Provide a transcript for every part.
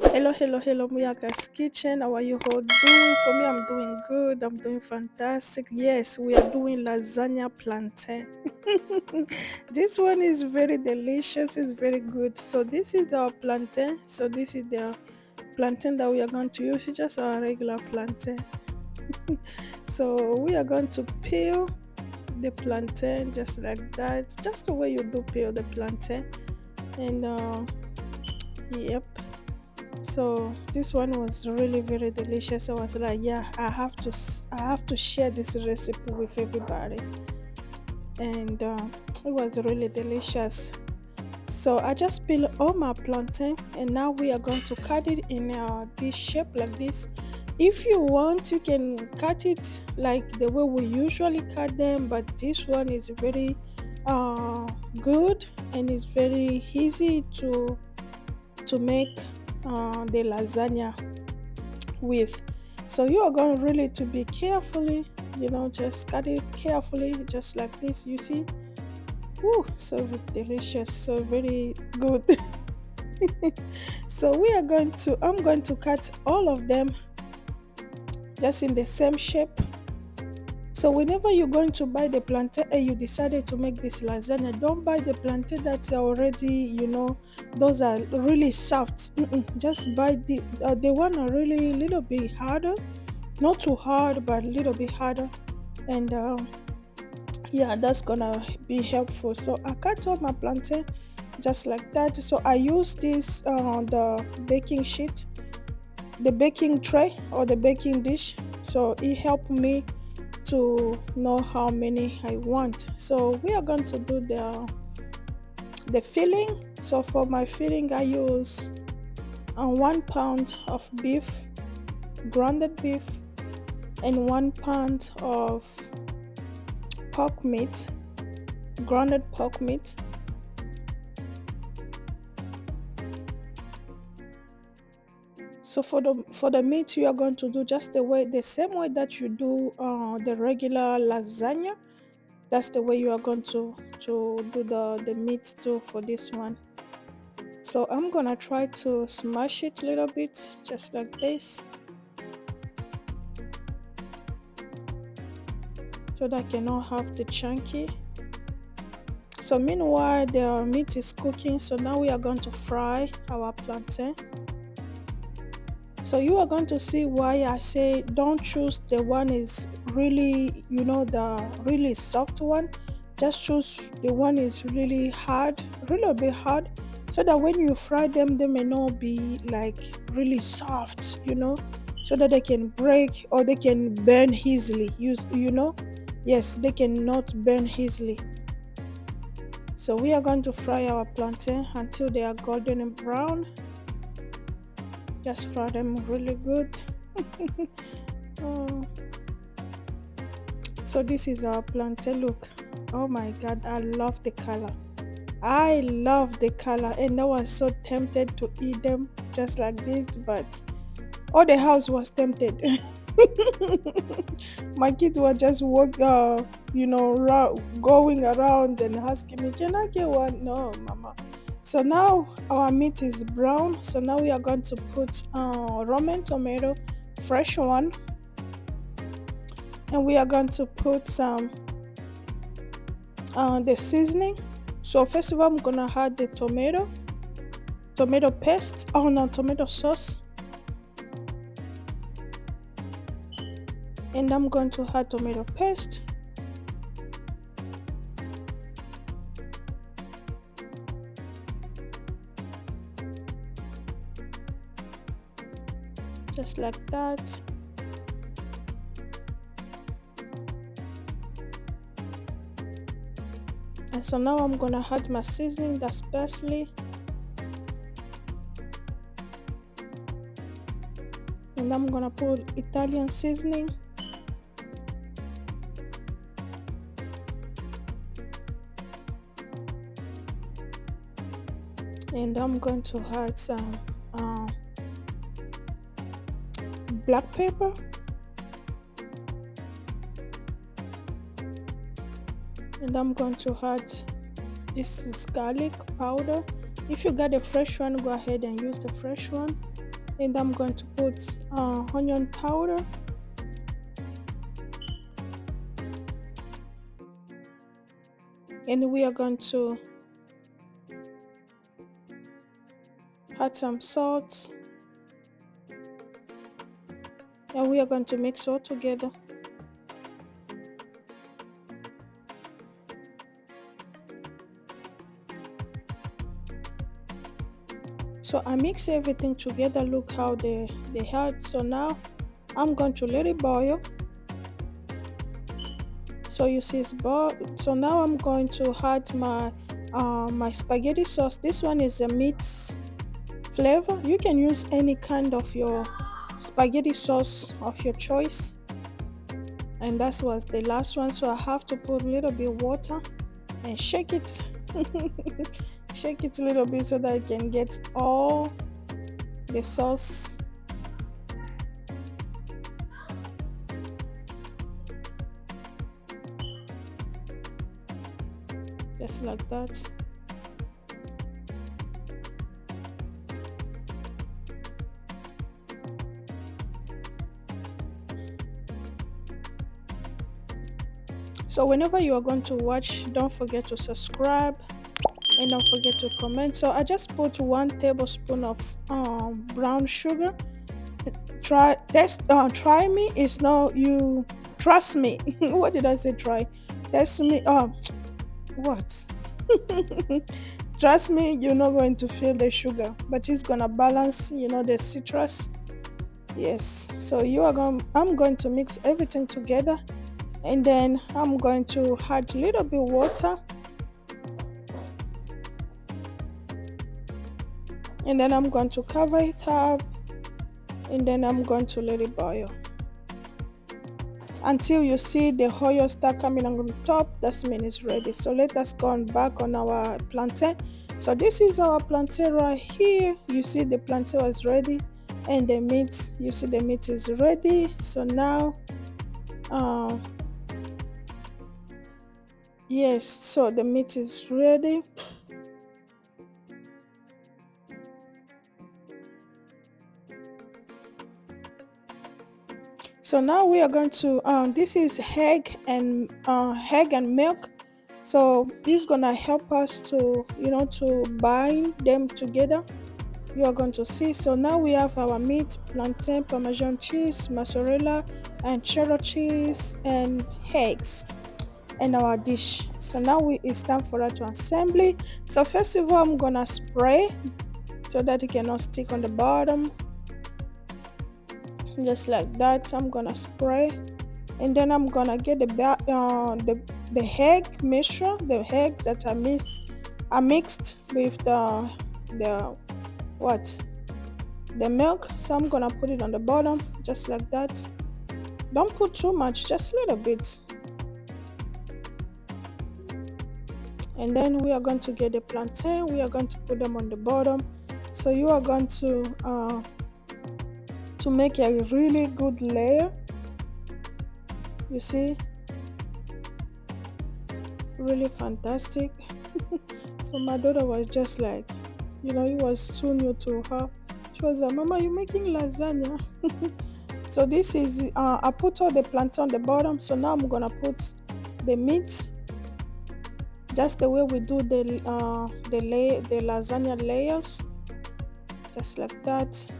Hello, Muyaka's Kitchen. How are you all doing? For me, I'm doing good. I'm doing fantastic. Yes, we are doing lasagna plantain. This one is very delicious. It's very good. So this is our plantain. So this is the plantain that we are going to use. It's just our regular plantain. So we are going to peel the plantain just like that, just the way you do peel the plantain. And yep. So this one was really very delicious. I was like, yeah, I have to share this recipe with everybody, and it was really delicious. So I just peel all my plantain, and now we are going to cut it in this shape like this. If you want, you can cut it like the way we usually cut them, but this one is very uh, good and it's very easy to make the lasagna with. So you are going really to be carefully, just cut it carefully, just like this. You see, woo, so delicious, so very good. So I'm going to cut all of them just in the same shape. So whenever you're going to buy the plantain and you decided to make this lasagna, don't buy the plantain that's already, those are really soft. Just buy the one are really little bit harder, not too hard, but a little bit harder. And yeah, that's gonna be helpful. So I cut all my plantain just like that. So I use this the baking sheet, the baking tray or the baking dish. So it helped me to know how many I want. So we are going to do the filling. So for my filling, I use 1 pound of beef, grounded beef, and 1 pound of pork meat, grounded pork meat. So for the meat, you are going to do just the same way that you do the regular lasagna. That's the way you are going to do the meat too for this one. So I'm gonna try to smash it a little bit, just like this, so that I cannot have the chunky. So meanwhile, the meat is cooking. So now we are going to fry our plantain. So you are going to see why I say don't choose the one is really, the really soft one. Just choose the one is really hard, really a bit hard, so that when you fry them, they may not be like really soft, so that they can break or they can burn easily. Yes, they cannot burn easily. So we are going to fry our plantain until they are golden and brown. Just fry them really good. Oh, so this is our plantain. Look, oh my god, I love the color. I love the color, and I was so tempted to eat them just like this, but all the house was tempted. My kids were just going around and asking me, "Can I get one?" No, mama. So now our meat is brown. So now we are going to put romaine tomato, fresh one, and we are going to put some the seasoning. So first of all, I'm gonna add the tomato paste. Oh no, tomato sauce, and I'm going to add tomato paste. Just like that. And so now I'm gonna add my seasoning, that's parsley, and I'm gonna put Italian seasoning, and I'm going to add some black pepper, and I'm going to add this is garlic powder. If you got a fresh one, go ahead and use the fresh one. And I'm going to put onion powder, and we are going to add some salt, and we are going to mix all together. So I mix everything together. Look how they had. So now I'm going to let it boil. So you see it's boiled. So now I'm going to add my spaghetti sauce. This one is a meat flavor. You can use any kind of your spaghetti sauce of your choice. And that was the last one. So I have to put a little bit water and shake it. Shake it a little bit so that I can get all the sauce. Just like that. So whenever you are going to watch, don't forget to subscribe and don't forget to comment. So I just put 1 tablespoon of brown sugar. Try me. It's no you trust me. What did I say? Try test me. What? Trust me, you're not going to feel the sugar, but it's gonna balance, the citrus. Yes. So I'm going to mix everything together, and then I'm going to add a little bit water, and then I'm going to cover it up, and then I'm going to let it boil until you see the oil start coming on the top. That means it's ready. So let us go on back on our plantain. So this is our plantain right here. You see the plantain was ready, and the meat, you see the meat is ready. So now yes, so the meat is ready. So now we are going to this is egg and milk. So this is gonna help us to to bind them together. You are going to see. So now we have our meat, plantain, parmesan cheese, mozzarella, and cheddar cheese, and eggs in our dish. So now it's time for us to assembly. So first of all, I'm gonna spray so that it cannot stick on the bottom. Just like that, I'm gonna spray, and then I'm gonna get the egg mixture, the eggs that I mixed with the what the milk. So I'm gonna put it on the bottom just like that. Don't put too much, just a little bit. And then we are going to get the plantain. We are going to put them on the bottom. So you are going to make a really good layer. You see, really fantastic. So my daughter was just like, it was too new to her. She was like, Mama, you making lasagna? So this is I put all the plantain on the bottom. So now I'm gonna put the meat just the way we do the lasagna layers, just like that.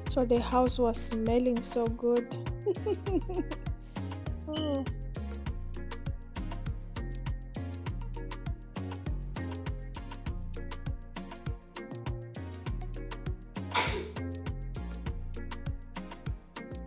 So the house was smelling so good. Oh.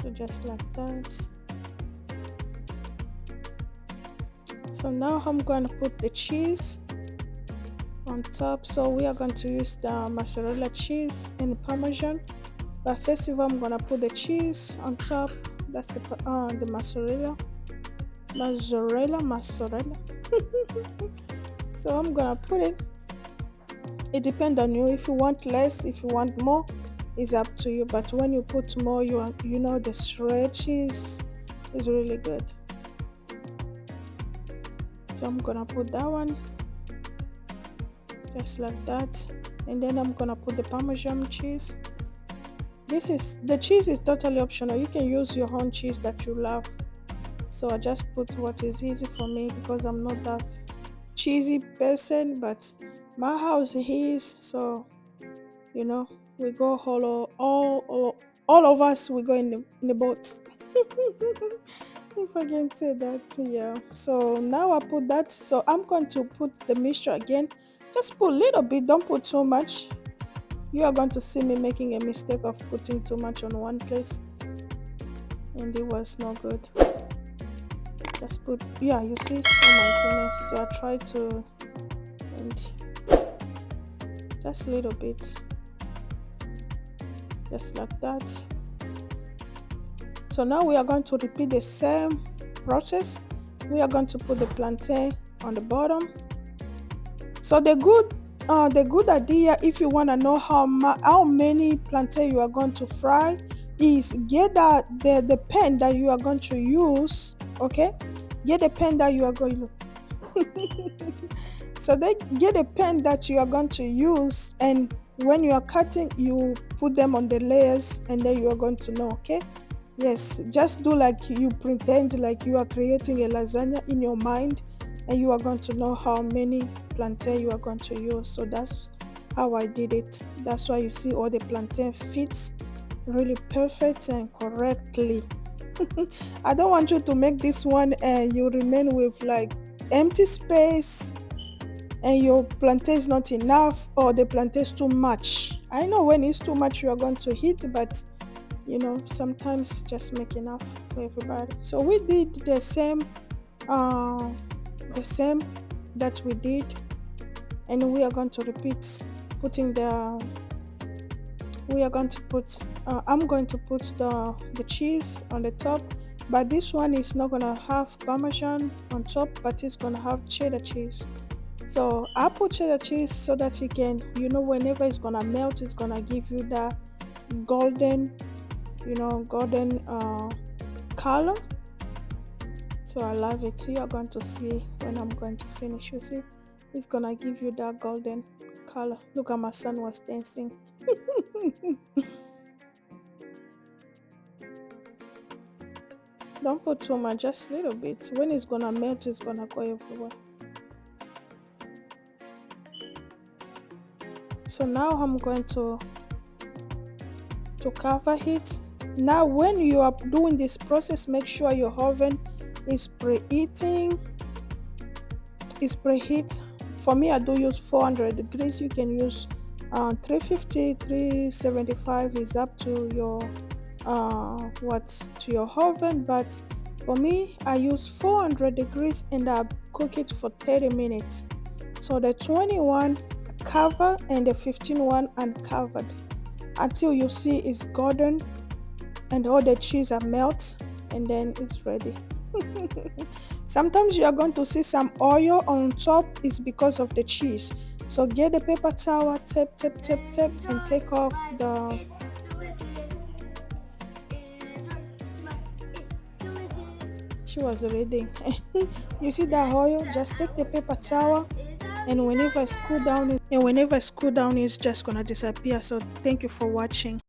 So just like that. So now I'm going to put the cheese on top. So we are going to use the mozzarella cheese and parmesan. But first of all, I'm gonna put the cheese on top. That's the mozzarella. So I'm gonna put it. It depends on you. If you want less, if you want more, it's up to you. But when you put more, the shredded cheese is really good. So I'm gonna put that one. just like that. And then I'm gonna put the Parmesan cheese. This is the cheese is totally optional. You can use your own cheese that you love. So I just put what is easy for me because I'm not that cheesy person, but my house is, so you know we go all of us we go in the boat. If I can say that, yeah. So now I put that. So I'm going to put the mixture again. Just put a little bit, don't put too much. You are going to see me making a mistake of putting too much on one place, and it was not good. Just put, yeah, you see, oh my goodness. So I try to, and just a little bit, just like that. So now we are going to repeat the same process. We are going to put the plantain on the bottom. So the good idea, if you want to know how many plantain you are going to fry, is get the pan that you are going to use. Okay, get the pan that you are going to. So they get a pen that you are going to use, and when you are cutting, you put them on the layers, and then you are going to know. Okay, yes, just do like you pretend like you are creating a lasagna in your mind, and you are going to know how many plantain you are going to use. So that's how I did it. That's why you see all the plantain fits really perfect and correctly. I don't want you to make this one and you remain with like empty space, and your plantain is not enough, or the plantain is too much. I know when it's too much you are going to hit, but sometimes just make enough for everybody. So we did uh the same that we did, and we are going to repeat putting the we are going to put I'm going to put the cheese on the top, but this one is not gonna have parmesan on top, but it's gonna have cheddar cheese. So I put cheddar cheese so that you can, whenever it's gonna melt, it's gonna give you that golden, golden color. So I love it. You are going to see when I'm going to finish. You see, it's gonna give you that golden color. Look at my son was dancing. Don't put too much, just a little bit. When it's gonna melt, it's gonna go everywhere. So now I'm going to cover it. Now when you are doing this process, make sure your oven is preheating. Is preheat. For me, I do use 400 degrees. You can use 350, 375 is up to your to your oven, but for me I use 400 degrees and I cook it for 30 minutes. So the 21 cover and the 15 one uncovered until you see it's golden and all the cheese are melt, and then it's ready. Sometimes you are going to see some oil on top, is because of the cheese. So get the paper towel, tap, and take off the. She was reading. You see that oil? Just take the paper towel, and whenever it's cool down, it's just gonna disappear. So thank you for watching.